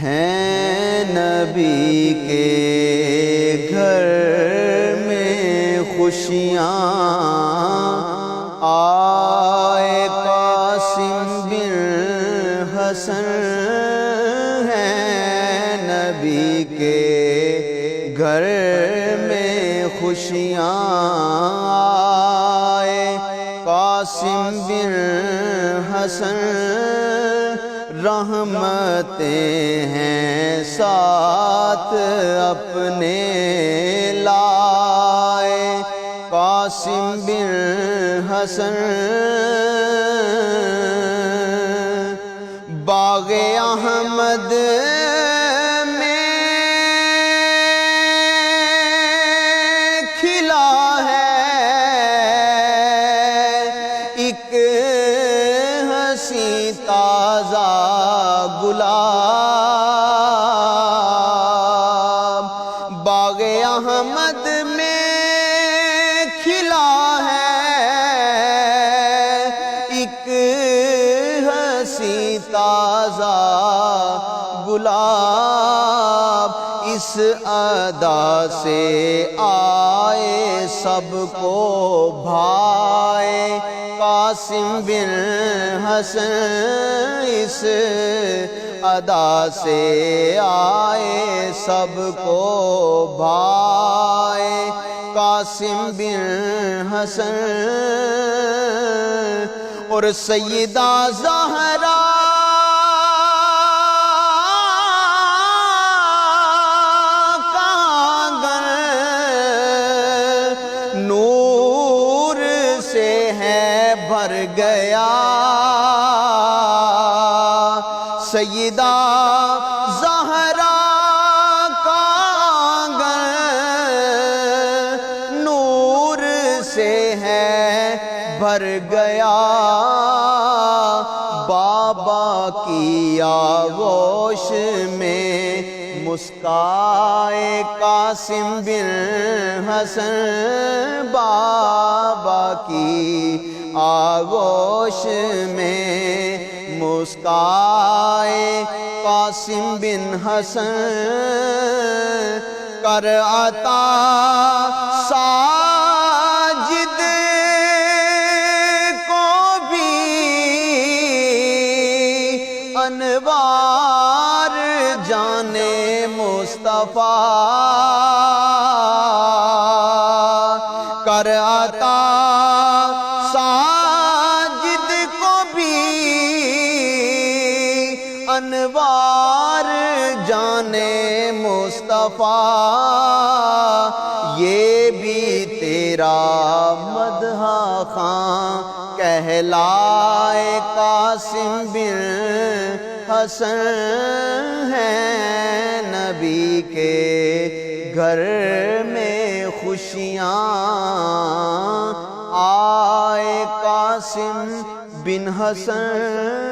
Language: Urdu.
ہیں نبی کے گھر میں خوشیاں، آئے قاسم بن حسن ہیں نبی کے گھر میں خوشیاں، آئے قاسم بن حسن رحمتیں ہیں ساتھ اپنے لائے، قاسم بن حسن باغ احمد میں کھلا ہے ایک ہنسی تازہ گلاب، باغ احمد میں کھلا ہے ایک ہنسی تازہ گلاب، اس ادا سے آئے سب کو بھائے قاسم بن حسن، اس ادا سے آئے سب کو بھائے قاسم بن حسن، اور سیدہ زہرا نور سے ہے بھر گیا، سیدہ زہرا کا آنگن نور سے ہے بھر گیا، بابا کی آغوش میں مسکائے قاسم بن حسن، بابا کی آغوش میں مسکائے قاسم بن حسن، کر عطا ساجد کو بھی انوار جانے مصطفیٰ، کر عطا ساجد کو بھی انوار جانے مصطفیٰ، یہ بھی تیرا مدح خواں کہلائے قاسم بن حسن ہیں نبی کے گھر میں خوشیاں، آئے قاسم بن حسن